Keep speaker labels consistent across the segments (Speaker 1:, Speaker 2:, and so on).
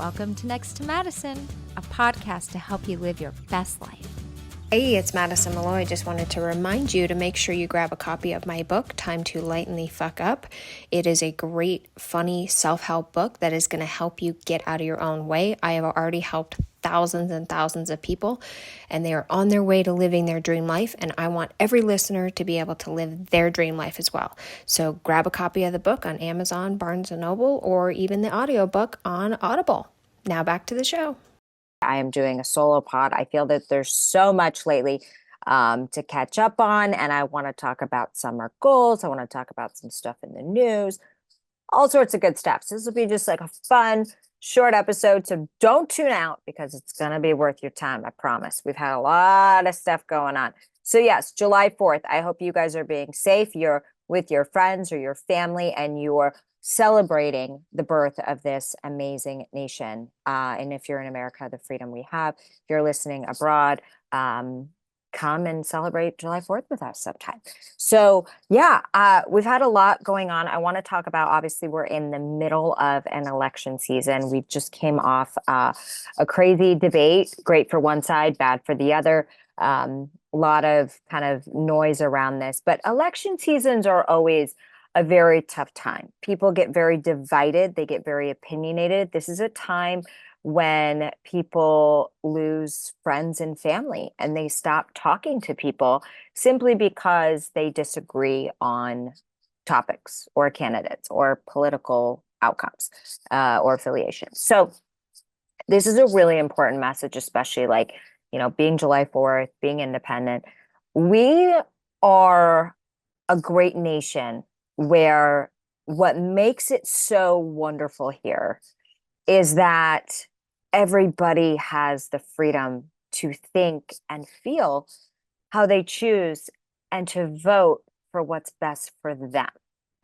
Speaker 1: Welcome to Next to Madison, a podcast to help you live your best life.
Speaker 2: Hey, it's Madison Malloy. Just wanted to remind you to make sure you grab a copy of my book, Time to Lighten the Fuck Up. It is a great, funny self-help book that is going to help you get out of your own way. I have already helped thousands and thousands of people, and they are on their way to living their dream life, and I want every listener to be able to live their dream life as well. So grab a copy of the book on Amazon, Barnes & Noble, or even the audiobook on Audible. Now back to the show.
Speaker 3: I am doing a solo pod. I feel that there's so much lately to catch up on, and I want to talk about summer goals. I want to talk about some stuff in the news, all sorts of good stuff. So this will be just like a fun, short episode. So don't tune out because it's going to be worth your time. I promise. We've had a lot of stuff going on. So yes, July 4th. I hope you guys are being safe. You're with your friends or your family, and you're celebrating the birth of this amazing nation. And if you're in America, the freedom we have. If you're listening abroad, come and celebrate July 4th with us sometime. So yeah, we've had a lot going on. I want to talk about, obviously, we're in the middle of an election season. We just came off a crazy debate, great for one side, bad for the other. A lot of kind of noise around this, but election seasons are always a very tough time. People get very divided. They get very opinionated. This is a time when people lose friends and family, and they stop talking to people simply because they disagree on topics or candidates or political outcomes or affiliations. So this is a really important message, especially being July 4th, being independent. We are a great nation where what makes it so wonderful here is that everybody has the freedom to think and feel how they choose and to vote for what's best for them.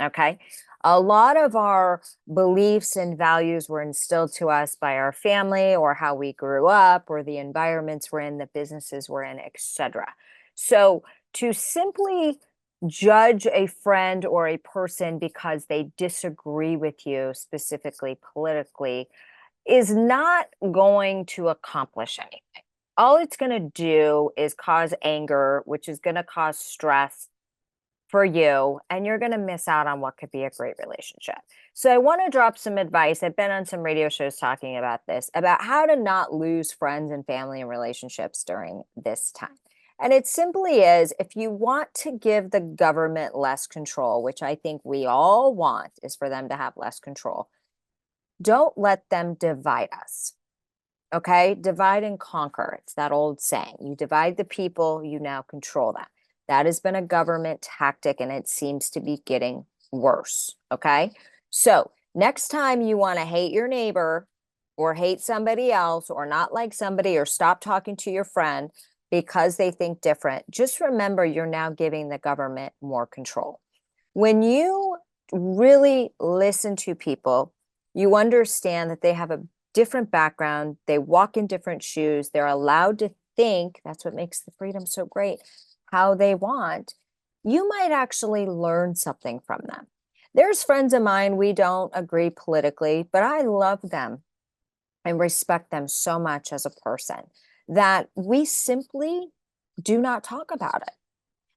Speaker 3: Okay. A lot of our beliefs and values were instilled to us by our family or how we grew up or the environments we're in, the businesses we're in, etc. So to simply judge a friend or a person because they disagree with you, specifically politically, is not going to accomplish anything. All it's going to do is cause anger, which is going to cause stress for you, and you're going to miss out on what could be a great relationship. So I want to drop some advice. I've been on some radio shows talking about this, about how to not lose friends and family and relationships during this time. And it simply is, if you want to give the government less control, which I think we all want, is for them to have less control, don't let them divide us. Okay? Divide and conquer. It's that old saying. You divide the people, you now control them. That has been a government tactic, and it seems to be getting worse. Okay? So next time you want to hate your neighbor or hate somebody else or not like somebody or stop talking to your friend because they think different, just remember you're now giving the government more control. When you really listen to people, you understand that they have a different background, they walk in different shoes, they're allowed to think, that's what makes the freedom so great, how they want. You might actually learn something from them. There's friends of mine, we don't agree politically, but I love them and respect them so much as a person that we simply do not talk about it.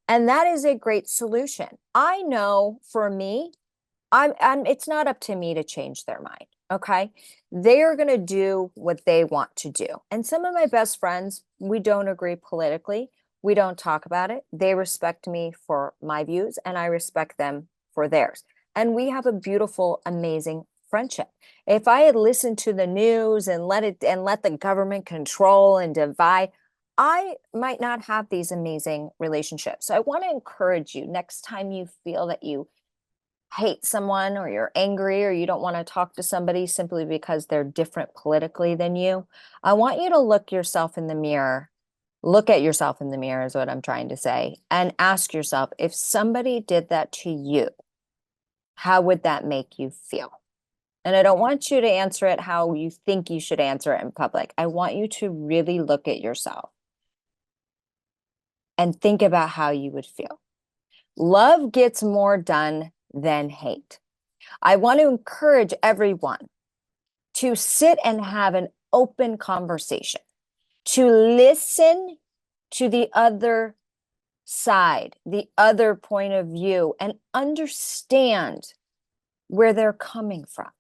Speaker 3: And that is a great solution. I know for me, it's not up to me to change their mind. Okay. They are going to do what they want to do. And some of my best friends, we don't agree politically. We don't talk about it. They respect me for my views, and I respect them for theirs. And we have a beautiful, amazing friendship. If I had listened to the news and let the government control and divide, I might not have these amazing relationships. So I want to encourage you, next time you feel that you hate someone or you're angry or you don't want to talk to somebody simply because they're different politically than you, I want you to look at yourself in the mirror is what I'm trying to say, and ask yourself, if somebody did that to you, how would that make you feel? And I don't want you to answer it how you think you should answer it in public. I want you to really look at yourself and think about how you would feel. Love gets more done than hate. I want to encourage everyone to sit and have an open conversation, to listen to the other side, the other point of view, and understand where they're coming from.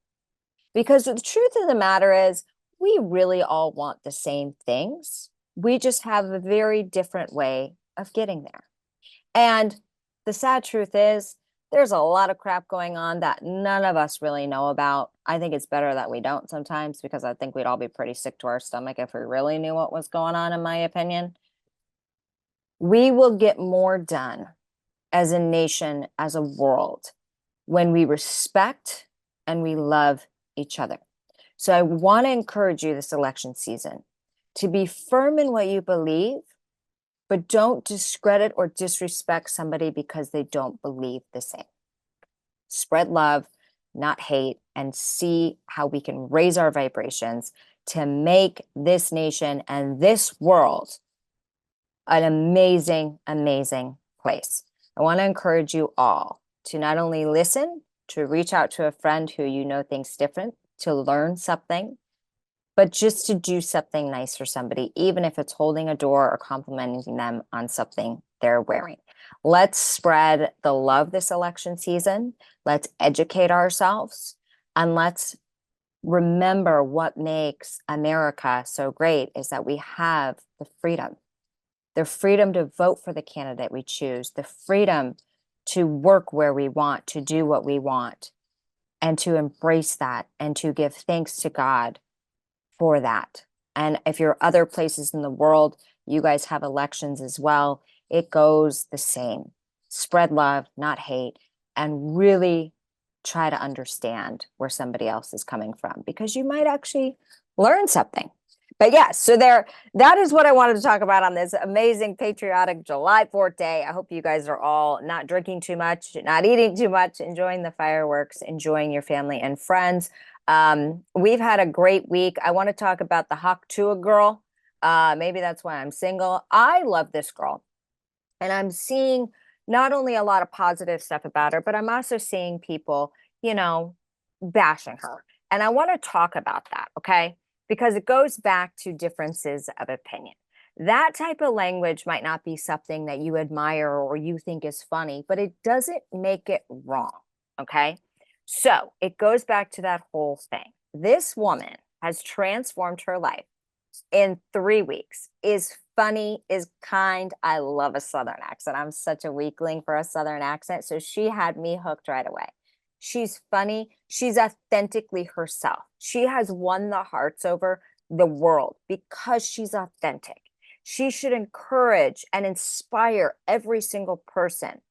Speaker 3: Because the truth of the matter is, we really all want the same things. We just have a very different way of getting there. And the sad truth is, there's a lot of crap going on that none of us really know about. I think it's better that we don't sometimes, because I think we'd all be pretty sick to our stomach if we really knew what was going on, in my opinion. We will get more done as a nation, as a world, when we respect and we love each other. So I want to encourage you this election season to be firm in what you believe, but don't discredit or disrespect somebody because they don't believe the same. Spread love, not hate, and see how we can raise our vibrations to make this nation and this world an amazing, amazing place. I want to encourage you all to not only listen, to reach out to a friend who you know thinks different, to learn something, but just to do something nice for somebody, even if it's holding a door or complimenting them on something they're wearing. Let's spread the love this election season. Let's educate ourselves, and let's remember what makes America so great is that we have the freedom to vote for the candidate we choose, the freedom to work where we want, to do what we want, and to embrace that and to give thanks to God for that. And if you're other places in the world, you guys have elections as well, it goes the same. Spread love, not hate, and really try to understand where somebody else is coming from, because you might actually learn something. But yes, so that is what I wanted to talk about on this amazing patriotic July 4th day. I hope you guys are all not drinking too much, not eating too much, enjoying the fireworks, enjoying your family and friends. We've had a great week. I want to talk about the Haktua girl. Maybe that's why I'm single. I love this girl. And I'm seeing not only a lot of positive stuff about her, but I'm also seeing people, bashing her. And I want to talk about that, okay? Because it goes back to differences of opinion. That type of language might not be something that you admire or you think is funny, but it doesn't make it wrong, okay? So it goes back to that whole thing. This woman has transformed her life in 3 weeks, is funny, is kind. I love a Southern accent. I'm such a weakling for a Southern accent. So she had me hooked right away. She's funny. She's authentically herself. She has won the hearts over the world because she's authentic. She should encourage and inspire every single person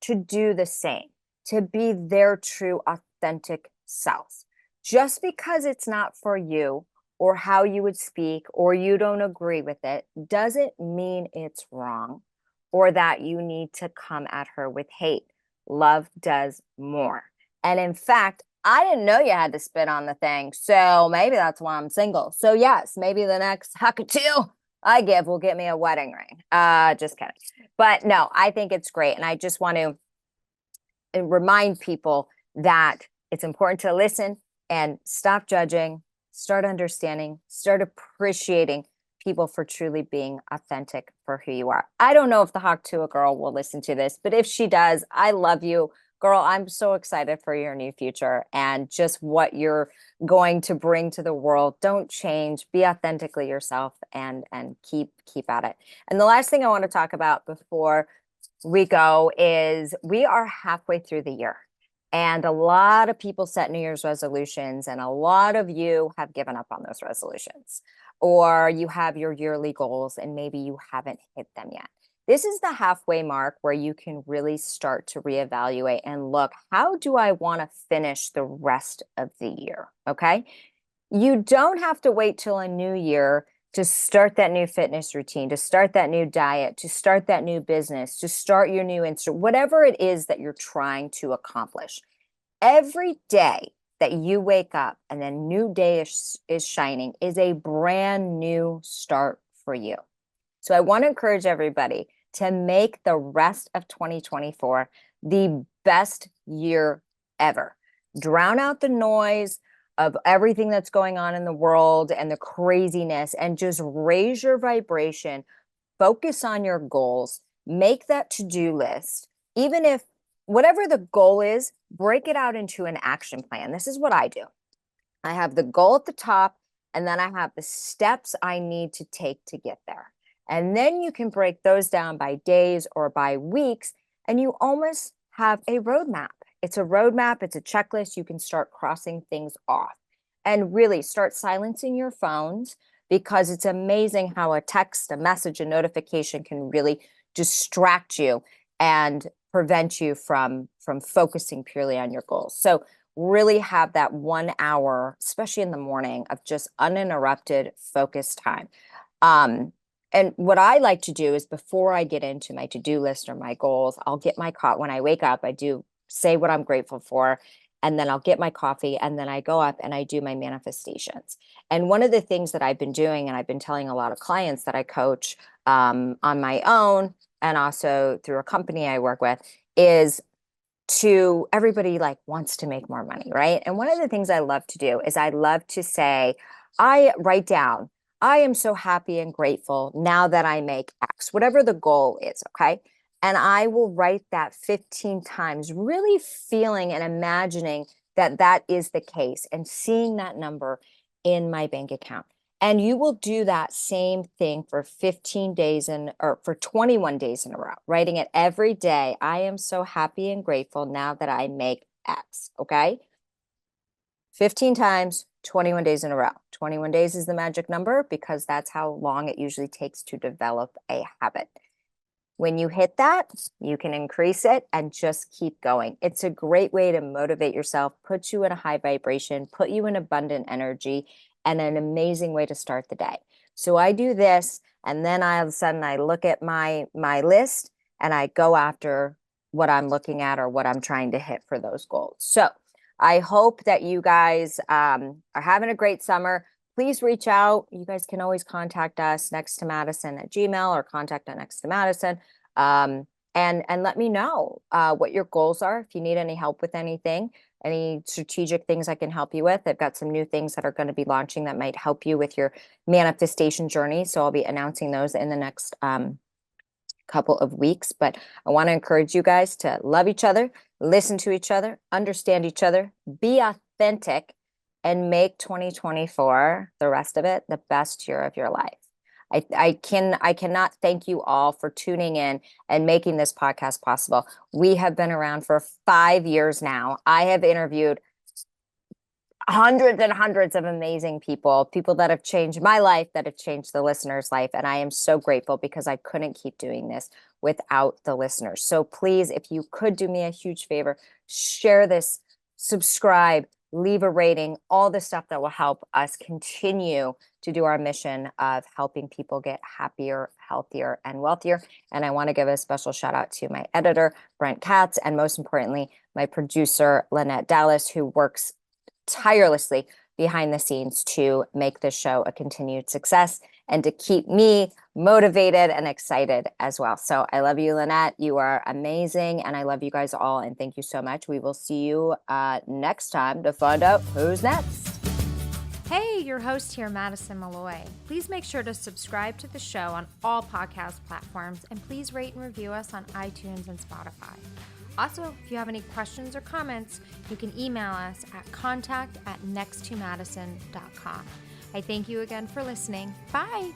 Speaker 3: to do the same, to be their true, authentic selves. Just because it's not for you or how you would speak or you don't agree with it doesn't mean it's wrong or that you need to come at her with hate. Love does more. And in fact, I didn't know you had to spit on the thing. So maybe that's why I'm single. So yes, maybe the next Hakatu I give will get me a wedding ring. Just kidding. But no, I think it's great. And I just want to remind people that it's important to listen and stop judging, start understanding, start appreciating people for truly being authentic for who you are. I don't know if the Haktua girl will listen to this, but if she does, I love you. Girl, I'm so excited for your new future and just what you're going to bring to the world. Don't change, be authentically yourself and keep at it. And the last thing I want to talk about before we go is we are halfway through the year. And a lot of people set New Year's resolutions, and a lot of you have given up on those resolutions, or you have your yearly goals and maybe you haven't hit them yet. This is the halfway mark where you can really start to reevaluate and look, how do I want to finish the rest of the year? Okay. You don't have to wait till a new year to start that new fitness routine, to start that new diet, to start that new business, to start your new whatever it is that you're trying to accomplish. Every day that you wake up and the new day is shining is a brand new start for you. So I want to encourage everybody to make the rest of 2024 the best year ever. Drown out the noise of everything that's going on in the world and the craziness, and just raise your vibration, focus on your goals, make that to-do list. Even if whatever the goal is, break it out into an action plan. This is what I do. I have the goal at the top, and then I have the steps I need to take to get there. And then you can break those down by days or by weeks, and you almost have a roadmap. It's a roadmap, it's a checklist. You can start crossing things off and really start silencing your phones, because it's amazing how a text, a message, a notification can really distract you and prevent you from focusing purely on your goals. So really have that 1 hour, especially in the morning, of just uninterrupted focus time. And what I like to do is, before I get into my to-do list or my goals, I'll get my coffee. When I wake up, I do say what I'm grateful for, and then I'll get my coffee, and then I go up and I do my manifestations. And one of the things that I've been doing, and I've been telling a lot of clients that I coach on my own and also through a company I work with, is to everybody like wants to make more money, right? And one of the things I love to do is I love to say, I write down, I am so happy and grateful now that I make X, whatever the goal is, okay? And I will write that 15 times, really feeling and imagining that that is the case and seeing that number in my bank account. And you will do that same thing for 15 days or for 21 days in a row, writing it every day. I am so happy and grateful now that I make X, okay? 15 times, 21 days in a row. 21 days is the magic number because that's how long it usually takes to develop a habit. When you hit that, you can increase it and just keep going. It's a great way to motivate yourself, put you in a high vibration, put you in abundant energy, and an amazing way to start the day. So I do this, and then all of a sudden I look at my list and I go after what I'm looking at or what I'm trying to hit for those goals. So I hope that you guys are having a great summer. Please reach out. You guys can always contact us, nexttomadison@gmail.com, or contact at Next to Madison. And let me know what your goals are. If you need any help with anything, any strategic things I can help you with. I've got some new things that are going to be launching that might help you with your manifestation journey. So I'll be announcing those in the next couple of weeks. But I want to encourage you guys to love each other, listen to each other, understand each other, be authentic, and make 2024, the rest of it, the best year of your life. I cannot thank you all for tuning in and making this podcast possible. We have been around for 5 years now. I have interviewed hundreds and hundreds of amazing people that have changed my life, that have changed the listener's life. And I am so grateful because I couldn't keep doing this without the listeners. So please, if you could do me a huge favor, share this, subscribe, leave a rating, all the stuff that will help us continue to do our mission of helping people get happier, healthier, and wealthier. And I want to give a special shout out to my editor, Brent Katz, and most importantly, my producer, Lynette Dallas, who works tirelessly behind the scenes to make this show a continued success and to keep me motivated and excited as well. So I love you, Lynette. You are amazing. And I love you guys all. And thank you so much. We will see you next time to find out who's next.
Speaker 1: Hey, your host here, Madison Malloy. Please make sure to subscribe to the show on all podcast platforms, and please rate and review us on iTunes and Spotify. Also, if you have any questions or comments, you can email us at contact@nexttomadison.com. I thank you again for listening. Bye.